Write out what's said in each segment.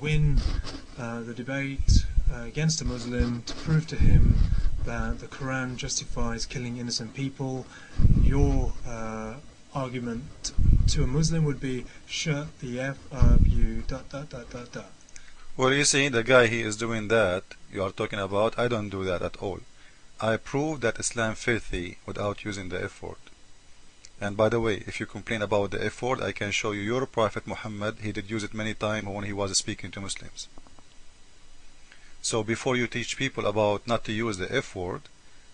win the debate against a Muslim to prove to him that the Quran justifies killing innocent people, your argument to a Muslim would be, shut the F up, you ... Well, you see, the guy he is doing that you are talking about, I don't do that at all. I prove that Islam filthy without using the F word. And by the way, if you complain about the F word, I can show you your Prophet Muhammad, he did use it many times when he was speaking to Muslims. So before you teach people about not to use the F word,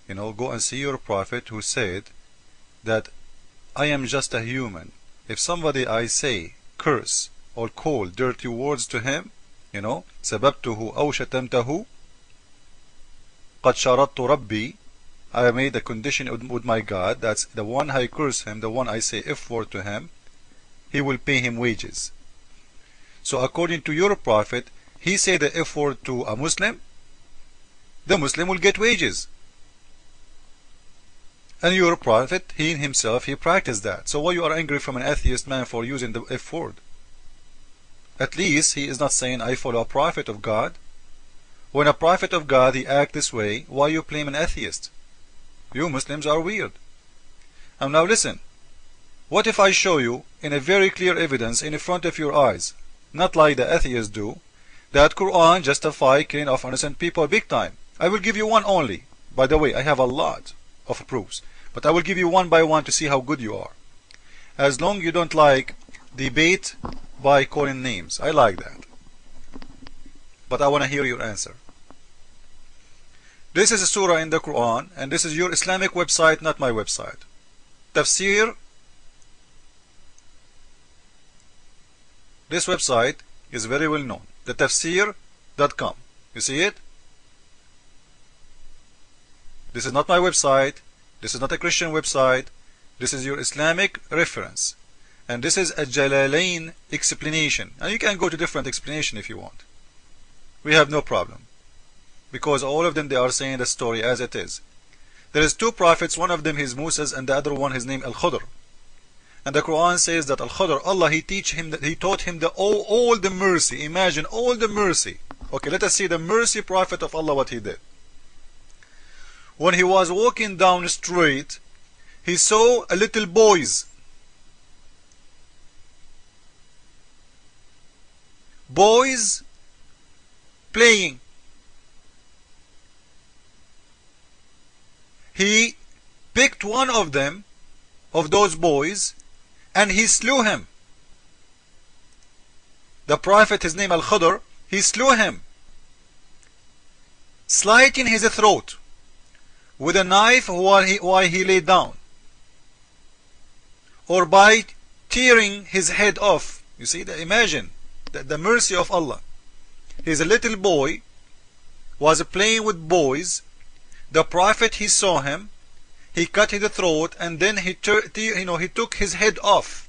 go and see your Prophet who said that I am just a human. If somebody I say curse or call dirty words to him, سببته أو شتمته قد شرطت ربي, I made a condition with my God, that's the one I curse him, the one I say F word to him, he will pay him wages. So according to your Prophet, he said the F word to a Muslim, the Muslim will get wages. And your Prophet, he himself, he practiced that. So why you are angry from an atheist man for using the F word? At least he is not saying I follow a prophet of God. When a prophet of God he act this way, why you blame an atheist? You Muslims are weird. And now listen, what if I show you in a very clear evidence in front of your eyes, not like the atheists do, that Quran justify killing of innocent people big time? I will give you one only. By the way, I have a lot of proofs, but I will give you one by one to see how good you are. As long you don't like debate by calling names, I like that. But I want to hear your answer. This is a surah in the Quran, and this is your Islamic website, not my website. Tafsir. This website is very well known. The tafsir.com. You see it? This is not my website. This is not a Christian website. This is your Islamic reference. And this is a Jalalain explanation. And you can go to different explanation if you want. We have no problem. Because all of them, they are saying the story as it is. There is two prophets, one of them is Moses and the other one his name Al-Khudr. And the Quran says that Al-Khudr, Allah, he taught him all the mercy. Imagine all the mercy. Okay, let us see the mercy prophet of Allah, what he did. When he was walking down the street, he saw a little boys. Boys playing. He picked one of them, of those boys, and he slew him. The prophet, his name Al-Khudr, he slew him, slitting his throat with a knife while he lay down, or by tearing his head off. You see, imagine the mercy of Allah. He's a little boy, was playing with boys. The prophet, he saw him, he cut his throat, and then he took his head off.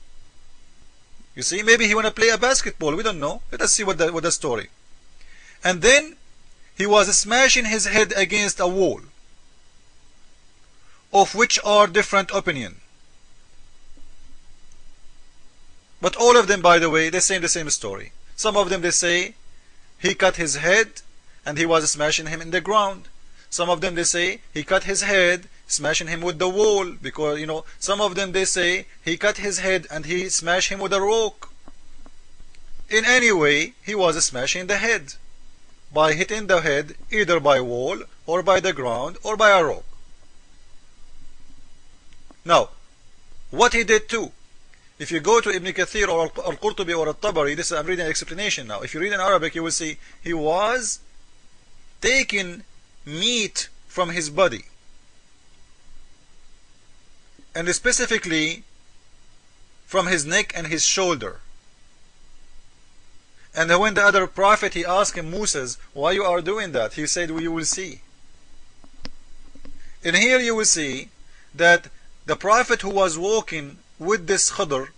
You see, maybe he want to play a basketball, we don't know. Let us see what the story. And then he was smashing his head against a wall, of which are different opinion. But all of them, by the way, they say the same story. Some of them, they say he cut his head and he was smashing him in the ground. Some of them, they say he cut his head, smashing him with the wall, because some of them, they say he cut his head and he smashed him with a rock. In any way, he was smashing the head by hitting the head either by a wall or by the ground or by a rock. Now, what he did too, if you go to Ibn Kathir or Al-Qurtubi or Al-Tabari, this is, I'm reading an explanation now. If you read in Arabic, you will see he was taking meat from his body, and specifically from his neck and his shoulder. And when the other prophet, he asked him, Moses, why you are doing that? He said, well, you will see. And here you will see that the prophet who was walking with this Khudr,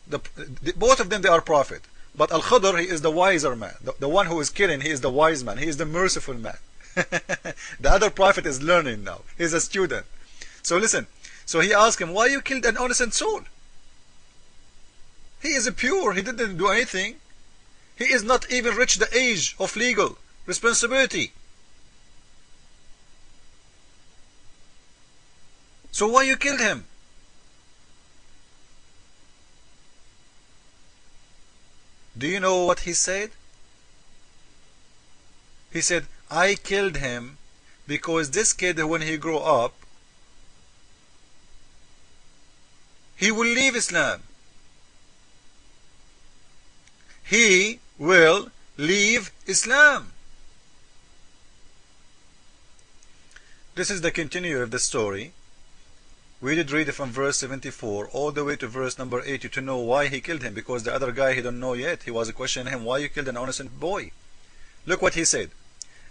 both of them, they are prophet. But Al-Khudr, he is the wiser man. The one who is killing, he is the wise man. He is the merciful man. The other prophet is learning now. He is a student. So listen. So he asked him, why you killed an innocent soul? He is pure. He didn't do anything. He is not even reached the age of legal responsibility. So why you killed him? Do you know what he said? He said, I killed him because this kid, when he grow up, he will leave Islam. He will leave Islam. This is the continuation of the story. We did read it from verse 74 all the way to verse number 80 to know why he killed him, because the other guy, he don't know yet. He was questioning him, why you killed an innocent boy? Look what he said.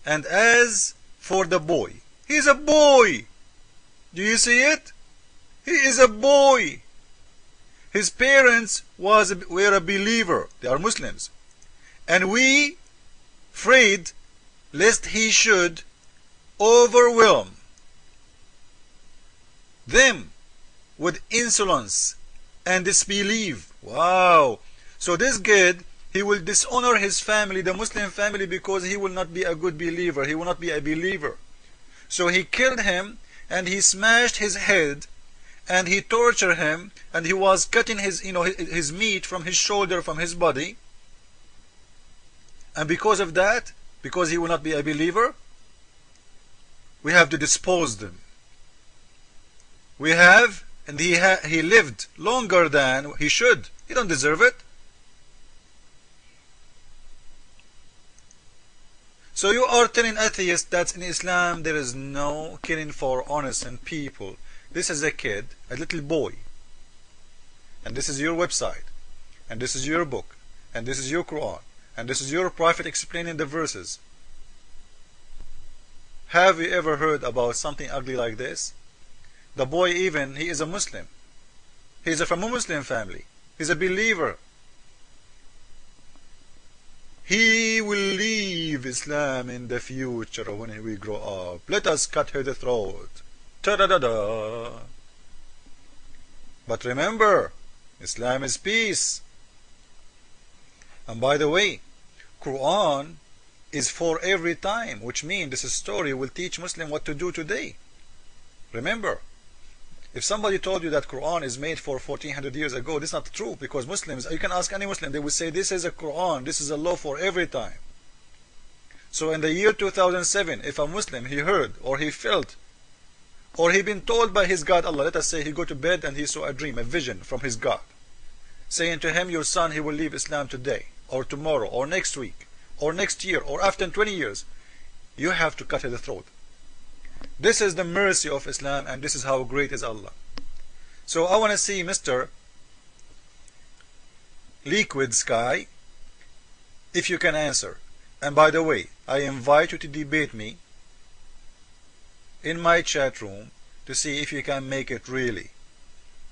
And as for the boy, he's a boy. Do you see it? He is a boy. His parents were a believer. They are Muslims. And we afraid lest he should overwhelm them with insolence and disbelief. Wow. So this kid, he will dishonor his family, the Muslim family, because he will not be a good believer. He will not be a believer. So he killed him, and he smashed his head, and he tortured him, and he was cutting his, his meat from his shoulder, from his body. And because of that, because he will not be a believer, we have to dispose them. We have, and he lived longer than he should. He don't deserve it. So you are telling atheists that in Islam there is no killing for innocent people. This is a kid, a little boy. And this is your website. And this is your book. And this is your Quran. And this is your prophet explaining the verses. Have you ever heard about something ugly like this? The boy even, he is a Muslim. He is from a Muslim family. He is a believer. He will leave Islam in the future when we grow up. Let us cut his throat. Ta-da-da-da. But remember, Islam is peace. And by the way, Quran is for every time, which means this story will teach Muslim what to do today. Remember, if somebody told you that Quran is made for 1400 years ago, this is not true, because Muslims, you can ask any Muslim, they will say this is a Quran, this is a law for every time. So in the year 2007, if a Muslim, he heard or he felt or he been told by his God, Allah, let us say he go to bed and he saw a dream, a vision from his God, saying to him, your son, he will leave Islam today or tomorrow or next week or next year or after 20 years, you have to cut his throat. This is the mercy of Islam, and this is how great is Allah. So I want to see Mr. Liquid Sky, if you can answer. And by the way, I invite you to debate me in my chat room to see if you can make it really.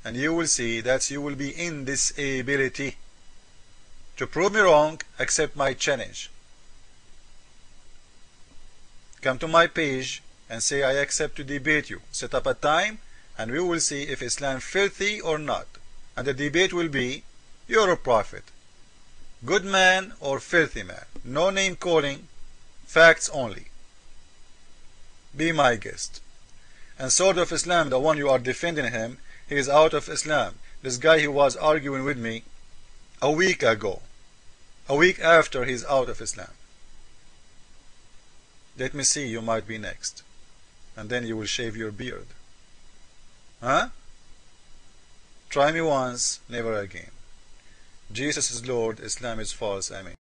And you will see that you will be in this ability to prove me wrong. Accept my challenge. Come to my page and say, I accept to debate you. Set up a time and we will see if Islam filthy or not. And the debate will be, you're a prophet, good man or filthy man. No name calling, facts only. Be my guest. And Sword of Islam, the one you are defending him, he is out of Islam. This guy, he was arguing with me a week ago. A week after he's out of Islam. Let me see, you might be next. And then you will shave your beard. Huh? Try me once, never again. Jesus is Lord, Islam is false. Amen.